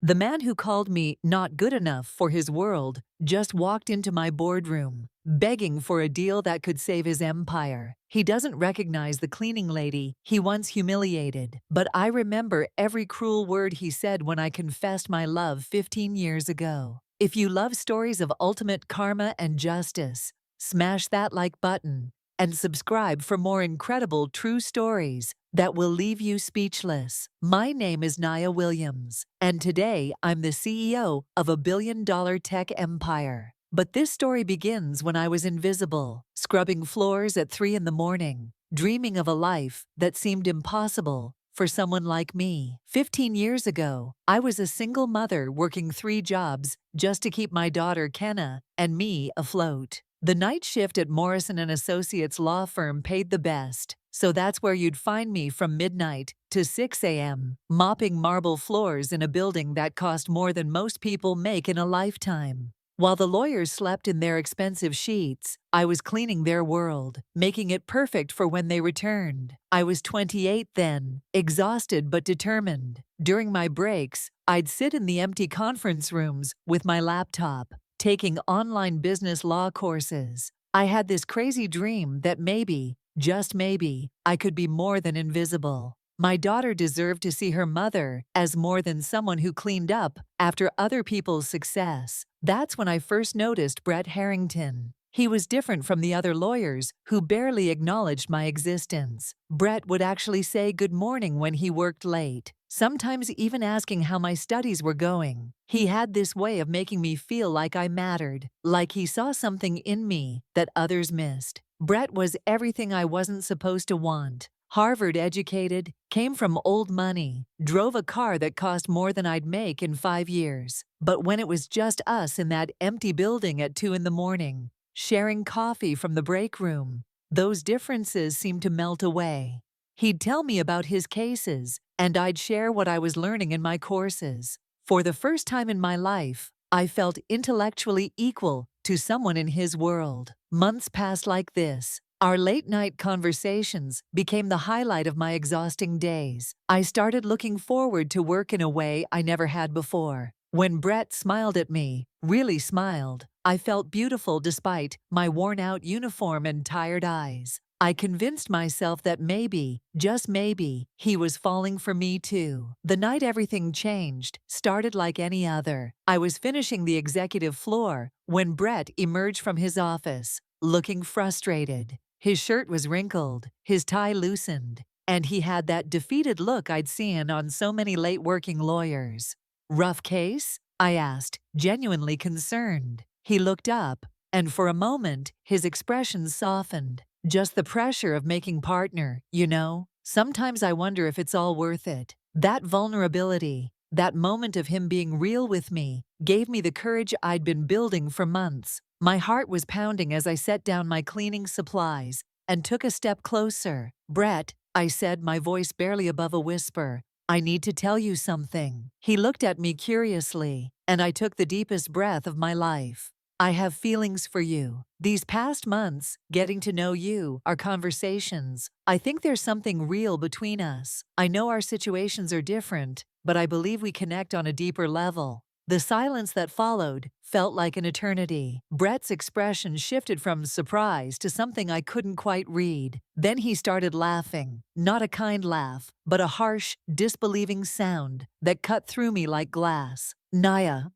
The man who called me not good enough for his world just walked into my boardroom, begging for a deal that could save his empire. He doesn't recognize the cleaning lady he once humiliated, but I remember every cruel word he said when I confessed my love 15 years ago. If you love stories of ultimate karma and justice, smash that like button and subscribe for more incredible true stories that will leave you speechless. My name is Nia Williams, and today I'm the CEO of a billion-dollar tech empire. But this story begins when I was invisible, scrubbing floors at 3 in the morning, dreaming of a life that seemed impossible for someone like me. 15 years ago, I was a single mother working 3 jobs just to keep my daughter Kenna and me afloat. The night shift at Morrison & Associates law firm paid the best, so that's where you'd find me from midnight to 6 a.m., mopping marble floors in a building that cost more than most people make in a lifetime. While the lawyers slept in their expensive sheets, I was cleaning their world, making it perfect for when they returned. I was 28 then, exhausted but determined. During my breaks, I'd sit in the empty conference rooms with my laptop, taking online business law courses. I had this crazy dream that maybe, just maybe, I could be more than invisible. My daughter deserved to see her mother as more than someone who cleaned up after other people's success. That's when I first noticed Brett Harrington. He was different from the other lawyers who barely acknowledged my existence. Brett would actually say good morning when he worked late, sometimes even asking how my studies were going. He had this way of making me feel like I mattered, like he saw something in me that others missed. Brett was everything I wasn't supposed to want. Harvard educated, came from old money, drove a car that cost more than I'd make in 5 years. But when it was just us in that empty building at 2 in the morning, sharing coffee from the break room, those differences seemed to melt away. He'd tell me about his cases, and I'd share what I was learning in my courses. For the first time in my life, I felt intellectually equal to someone in his world. Months passed like this. Our late-night conversations became the highlight of my exhausting days. I started looking forward to work in a way I never had before. When Brett smiled at me, really smiled, I felt beautiful despite my worn-out uniform and tired eyes. I convinced myself that maybe, just maybe, he was falling for me too. The night everything changed started like any other. I was finishing the executive floor when Brett emerged from his office, looking frustrated. His shirt was wrinkled, his tie loosened, and he had that defeated look I'd seen on so many late-working lawyers. "Rough case?" I asked, genuinely concerned. He looked up, and for a moment, his expression softened. "Just the pressure of making partner, you know? Sometimes I wonder if it's all worth it." That vulnerability, that moment of him being real with me, gave me the courage I'd been building for months. My heart was pounding as I set down my cleaning supplies and took a step closer. "Brett," I said, my voice barely above a whisper, "I need to tell you something." He looked at me curiously, and I took the deepest breath of my life. "I have feelings for you. These past months, getting to know you, our conversations, I think there's something real between us. I know our situations are different, but I believe we connect on a deeper level." The silence that followed felt like an eternity. Brett's expression shifted from surprise to something I couldn't quite read. Then he started laughing. Not a kind laugh, but a harsh, disbelieving sound that cut through me like glass. "Nia,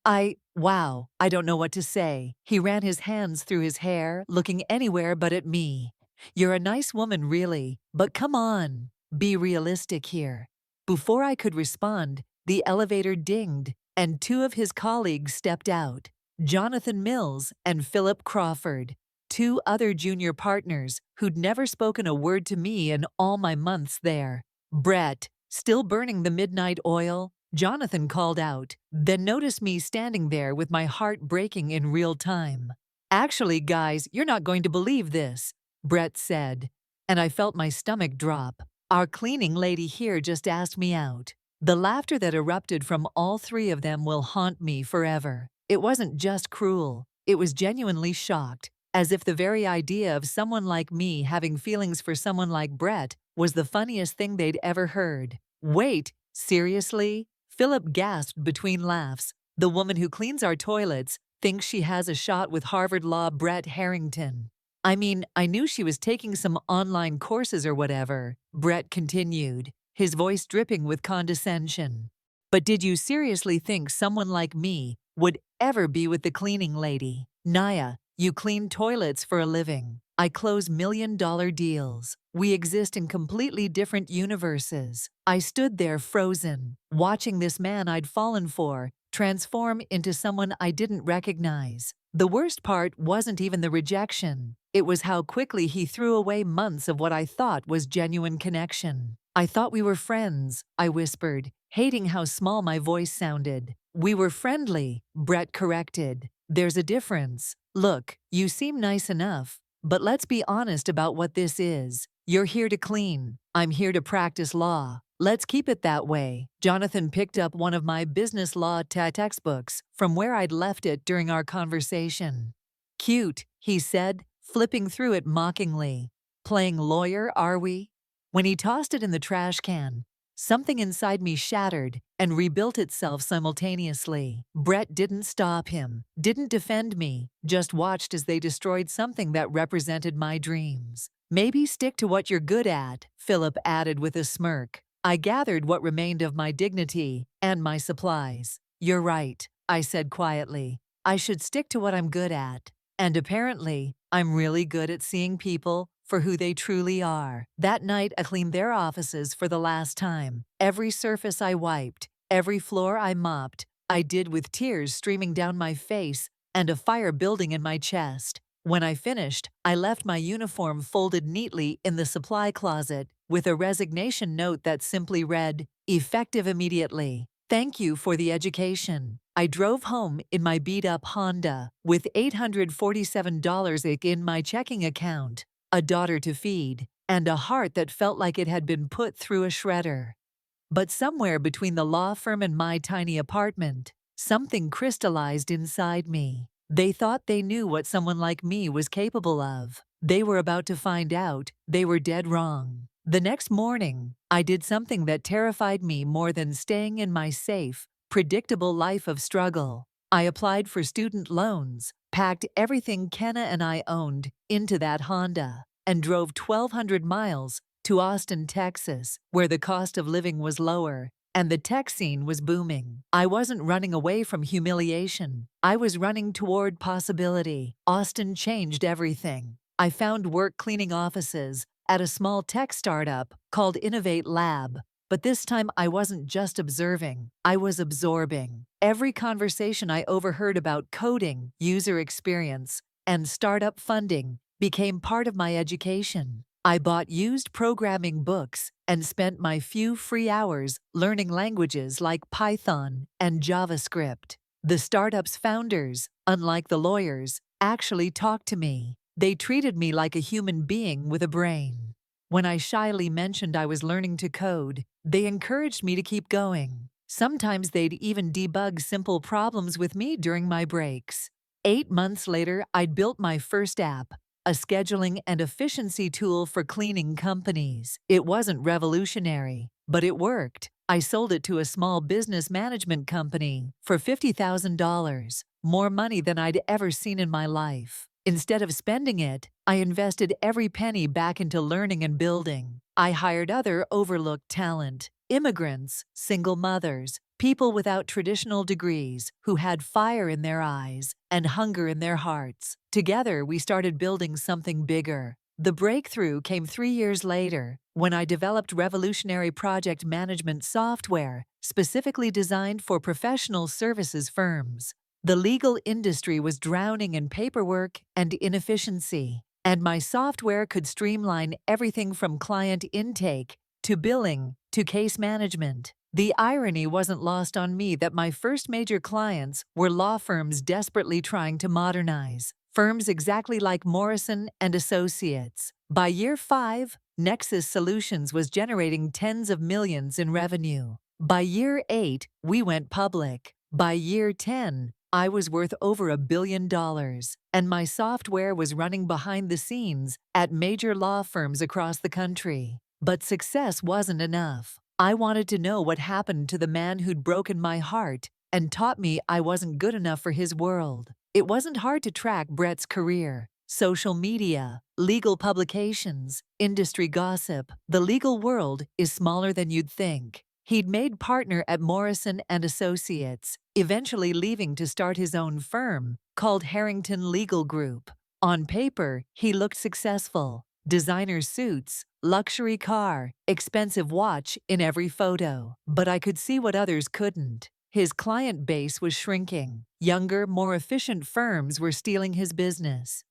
wow, I don't know what to say." He ran his hands through his hair, looking anywhere but at me. "You're a nice woman, really, but come on, be realistic here." Before I could respond, the elevator dinged, and 2 of his colleagues stepped out, Jonathan Mills and Philip Crawford, 2 other junior partners who'd never spoken a word to me in all my months there. "Brett, still burning the midnight oil?" Jonathan called out, then noticed me standing there with my heart breaking in real time. "Actually, guys, you're not going to believe this," Brett said, and I felt my stomach drop. "Our cleaning lady here just asked me out." The laughter that erupted from all 3 of them will haunt me forever. It wasn't just cruel, it was genuinely shocked, as if the very idea of someone like me having feelings for someone like Brett was the funniest thing they'd ever heard. "Wait, seriously?" Philip gasped between laughs. The woman who cleans our toilets thinks she has a shot with Harvard Law Brett Harrington. I mean, I knew she was taking some online courses or whatever, Brett continued, his voice dripping with condescension. But did you seriously think someone like me would ever be with the cleaning lady? Naya, you clean toilets for a living. I close million-dollar deals. We exist in completely different universes. I stood there frozen, watching this man I'd fallen for transform into someone I didn't recognize. The worst part wasn't even the rejection. It was how quickly he threw away months of what I thought was genuine connection. I thought we were friends, I whispered, hating how small my voice sounded. We were friendly, Brett corrected. There's a difference. Look, you seem nice enough, but let's be honest about what this is. You're here to clean. I'm here to practice law. Let's keep it that way. Jonathan picked up one of my business law textbooks from where I'd left it during our conversation. Cute, he said, flipping through it mockingly. Playing lawyer, are we? When he tossed it in the trash can, something inside me shattered and rebuilt itself simultaneously. Brett didn't stop him, didn't defend me, just watched as they destroyed something that represented my dreams. Maybe stick to what you're good at, Philip added with a smirk. I gathered what remained of my dignity and my supplies. You're right, I said quietly. I should stick to what I'm good at. And apparently, I'm really good at seeing people for who they truly are. That night, I cleaned their offices for the last time. Every surface I wiped, every floor I mopped, I did with tears streaming down my face and a fire building in my chest. When I finished, I left my uniform folded neatly in the supply closet with a resignation note that simply read, "Effective immediately. Thank you for the education." I drove home in my beat-up Honda with $847 in my checking account, a daughter to feed, and a heart that felt like it had been put through a shredder. But somewhere between the law firm and my tiny apartment, something crystallized inside me. They thought they knew what someone like me was capable of. They were about to find out they were dead wrong. The next morning, I did something that terrified me more than staying in my safe, predictable life of struggle. I applied for student loans, packed everything Kenna and I owned into that Honda, and drove 1,200 miles to Austin, Texas, where the cost of living was lower and the tech scene was booming. I wasn't running away from humiliation. I was running toward possibility. Austin changed everything. I found work cleaning offices at a small tech startup called Innovate Lab. But this time I wasn't just observing, I was absorbing. Every conversation I overheard about coding, user experience, and startup funding became part of my education. I bought used programming books and spent my few free hours learning languages like Python and JavaScript. The startup's founders, unlike the lawyers, actually talked to me. They treated me like a human being with a brain. When I shyly mentioned I was learning to code, they encouraged me to keep going. Sometimes they'd even debug simple problems with me during my breaks. 8 months later, I'd built my first app, a scheduling and efficiency tool for cleaning companies. It wasn't revolutionary, but it worked. I sold it to a small business management company for $50,000, more money than I'd ever seen in my life. Instead of spending it, I invested every penny back into learning and building. I hired other overlooked talent, immigrants, single mothers, people without traditional degrees who had fire in their eyes and hunger in their hearts. Together, we started building something bigger. The breakthrough came 3 years later when I developed revolutionary project management software specifically designed for professional services firms. The legal industry was drowning in paperwork and inefficiency, and my software could streamline everything from client intake to billing to case management. The irony wasn't lost on me that my first major clients were law firms desperately trying to modernize, firms exactly like Morrison and Associates. By year 5, Nexus Solutions was generating tens of millions in revenue. By year 8, we went public. By year 10, I was worth over $1 billion, and my software was running behind the scenes at major law firms across the country. But success wasn't enough. I wanted to know what happened to the man who'd broken my heart and taught me I wasn't good enough for his world. It wasn't hard to track Brett's career. Social media, legal publications, industry gossip. The legal world is smaller than you'd think. He'd made partner at Morrison and Associates, eventually leaving to start his own firm called Harrington Legal Group. On paper, he looked successful. Designer suits, luxury car, expensive watch in every photo. But I could see what others couldn't. His client base was shrinking. Younger, more efficient firms were stealing his business.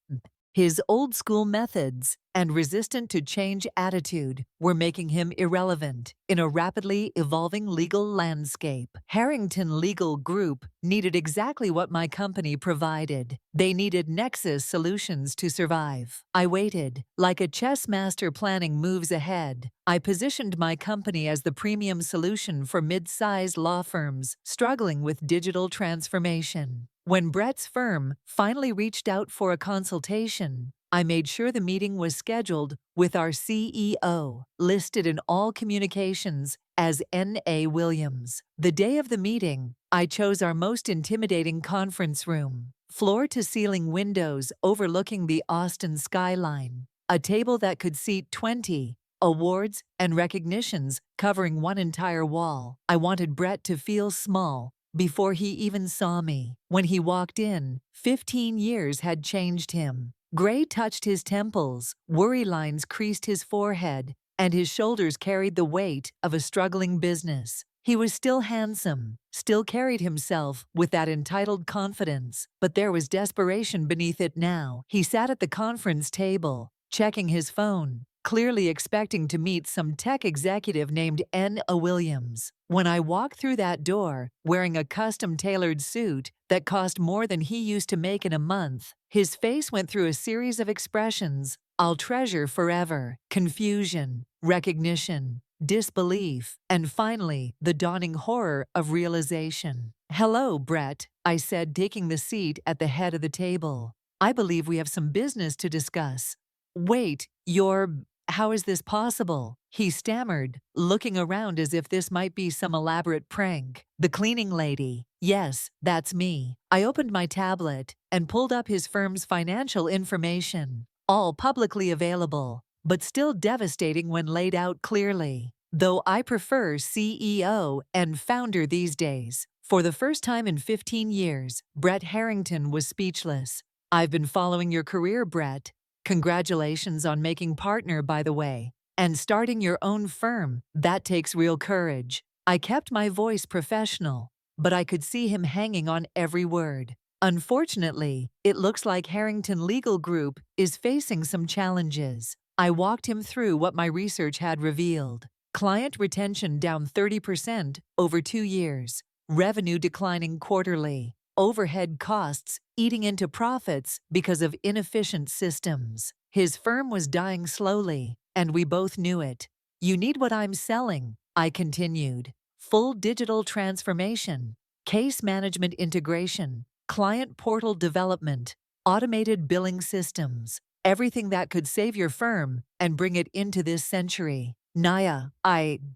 His old-school methods and resistant-to-change attitude were making him irrelevant in a rapidly evolving legal landscape. Harrington Legal Group needed exactly what my company provided. They needed Nexus solutions to survive. I waited. Like a chess master planning moves ahead, I positioned my company as the premium solution for mid-sized law firms struggling with digital transformation. When Brett's firm finally reached out for a consultation, I made sure the meeting was scheduled with our CEO, listed in all communications as N.A. Williams. The day of the meeting, I chose our most intimidating conference room, floor-to-ceiling windows overlooking the Austin skyline, a table that could seat 20, awards and recognitions covering one entire wall. I wanted Brett to feel small before he even saw me. When he walked in, 15 years had changed him. Gray touched his temples, worry lines creased his forehead, and his shoulders carried the weight of a struggling business. He was still handsome, still carried himself with that entitled confidence, but there was desperation beneath it now. He sat at the conference table, checking his phone, clearly expecting to meet some tech executive named N.A. Williams. When I walked through that door, wearing a custom-tailored suit that cost more than he used to make in a month, his face went through a series of expressions I'll treasure forever: confusion, recognition, disbelief, and finally, the dawning horror of realization. "Hello, Brett," I said, taking the seat at the head of the table. "I believe we have some business to discuss." "Wait, how is this possible?" he stammered, looking around as if this might be some elaborate prank. "The cleaning lady. Yes, that's me." I opened my tablet and pulled up his firm's financial information, all publicly available, but still devastating when laid out clearly. Though I prefer CEO and founder these days. For the first time in 15 years, Brett Harrington was speechless. "I've been following your career, Brett. Congratulations on making partner, by the way, and starting your own firm. That takes real courage." I kept my voice professional, but I could see him hanging on every word. "Unfortunately, it looks like Harrington Legal Group is facing some challenges." I walked him through what my research had revealed. Client retention down 30% over 2 years, revenue declining quarterly, overhead costs eating into profits because of inefficient systems. His firm was dying slowly, and we both knew it. "You need what I'm selling," I continued. "Full digital transformation, case management integration, client portal development, automated billing systems, everything that could save your firm and bring it into this century."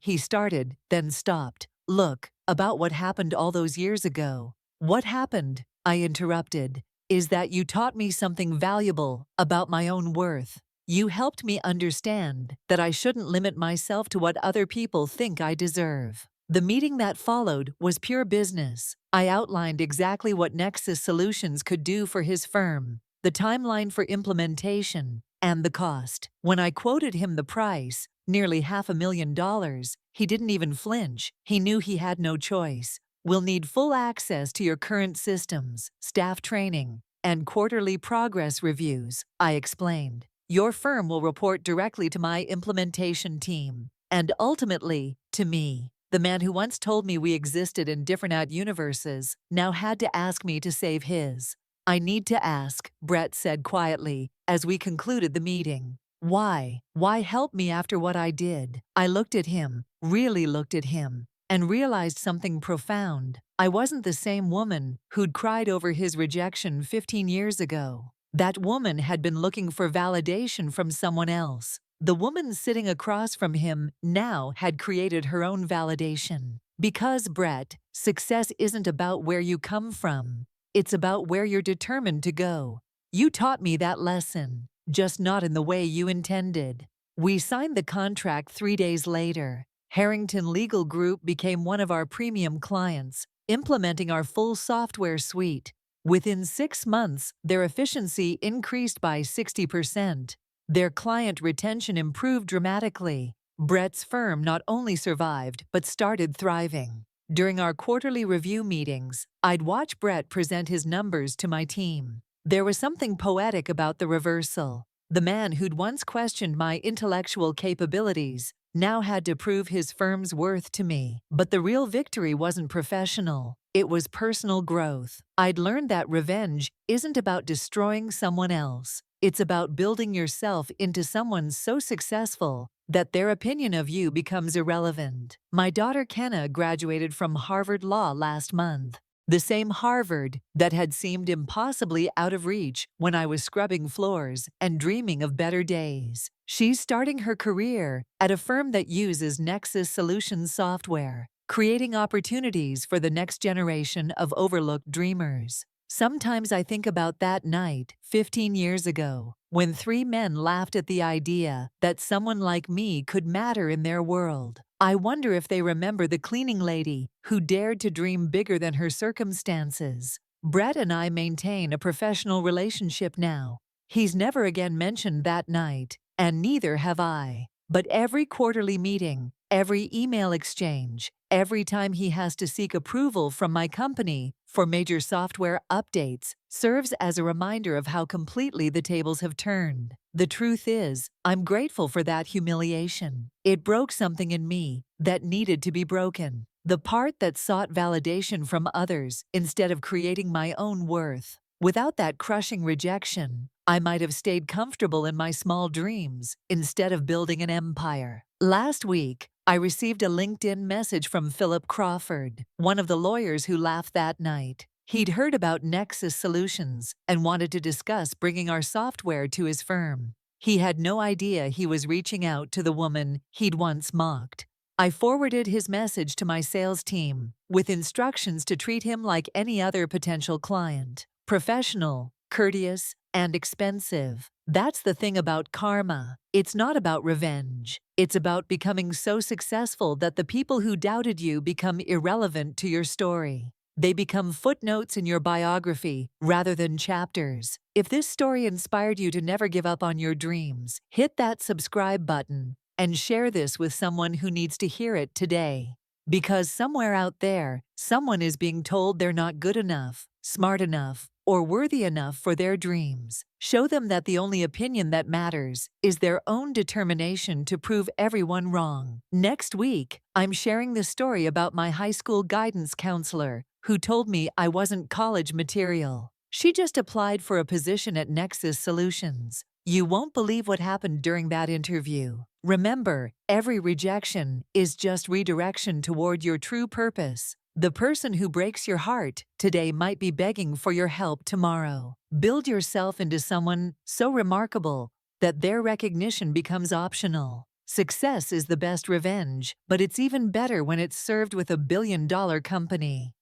He started, then stopped. "Look, about what happened all those years ago." "What happened," I interrupted, "is that you taught me something valuable about my own worth. You helped me understand that I shouldn't limit myself to what other people think I deserve." The meeting that followed was pure business. I outlined exactly what Nexus Solutions could do for his firm, the timeline for implementation, and the cost. When I quoted him the price, nearly $500,000, he didn't even flinch. He knew he had no choice. "We'll need full access to your current systems, staff training, and quarterly progress reviews," I explained. "Your firm will report directly to my implementation team, and ultimately, to me." The man who once told me we existed in different universes now had to ask me to save his. "I need to ask," Brett said quietly as we concluded the meeting. "Why? Why help me after what I did?" I looked at him, really looked at him, and realized something profound. I wasn't the same woman who'd cried over his rejection 15 years ago. That woman had been looking for validation from someone else. The woman sitting across from him now had created her own validation. Because, Brett, success isn't about where you come from. It's about where you're determined to go. You taught me that lesson, just not in the way you intended. We signed the contract 3 days later. Harrington Legal Group became one of our premium clients, implementing our full software suite. Within 6 months, their efficiency increased by 60%. Their client retention improved dramatically. Brett's firm not only survived, but started thriving. During our quarterly review meetings, I'd watch Brett present his numbers to my team. There was something poetic about the reversal. The man who'd once questioned my intellectual capabilities now had to prove his firm's worth to me. But the real victory wasn't professional. It was personal growth. I'd learned that revenge isn't about destroying someone else. It's about building yourself into someone so successful that their opinion of you becomes irrelevant. My daughter Kenna graduated from Harvard Law last month. The same Harvard that had seemed impossibly out of reach when I was scrubbing floors and dreaming of better days. She's starting her career at a firm that uses Nexus Solutions software, creating opportunities for the next generation of overlooked dreamers. Sometimes I think about that night, 15 years ago, when 3 men laughed at the idea that someone like me could matter in their world. I wonder if they remember the cleaning lady who dared to dream bigger than her circumstances. Brett and I maintain a professional relationship now. He's never again mentioned that night, and neither have I. But every quarterly meeting, every email exchange, every time he has to seek approval from my company for major software updates serves as a reminder of how completely the tables have turned. The truth is, I'm grateful for that humiliation. It broke something in me that needed to be broken. The part that sought validation from others instead of creating my own worth. Without that crushing rejection, I might have stayed comfortable in my small dreams instead of building an empire. Last week, I received a LinkedIn message from Philip Crawford, one of the lawyers who laughed that night. He'd heard about Nexus Solutions and wanted to discuss bringing our software to his firm. He had no idea he was reaching out to the woman he'd once mocked. I forwarded his message to my sales team with instructions to treat him like any other potential client. Professional, courteous, and expensive. That's the thing about karma. It's not about revenge. It's about becoming so successful that the people who doubted you become irrelevant to your story. They become footnotes in your biography rather than chapters. If this story inspired you to never give up on your dreams, hit that subscribe button and share this with someone who needs to hear it today. Because somewhere out there, someone is being told they're not good enough, smart enough, or worthy enough for their dreams. Show them that the only opinion that matters is their own determination to prove everyone wrong. Next week, I'm sharing the story about my high school guidance counselor who told me I wasn't college material. She just applied for a position at Nexus Solutions. You won't believe what happened during that interview. Remember, every rejection is just redirection toward your true purpose. The person who breaks your heart today might be begging for your help tomorrow. Build yourself into someone so remarkable that their recognition becomes optional. Success is the best revenge, but it's even better when it's served with a billion-dollar company.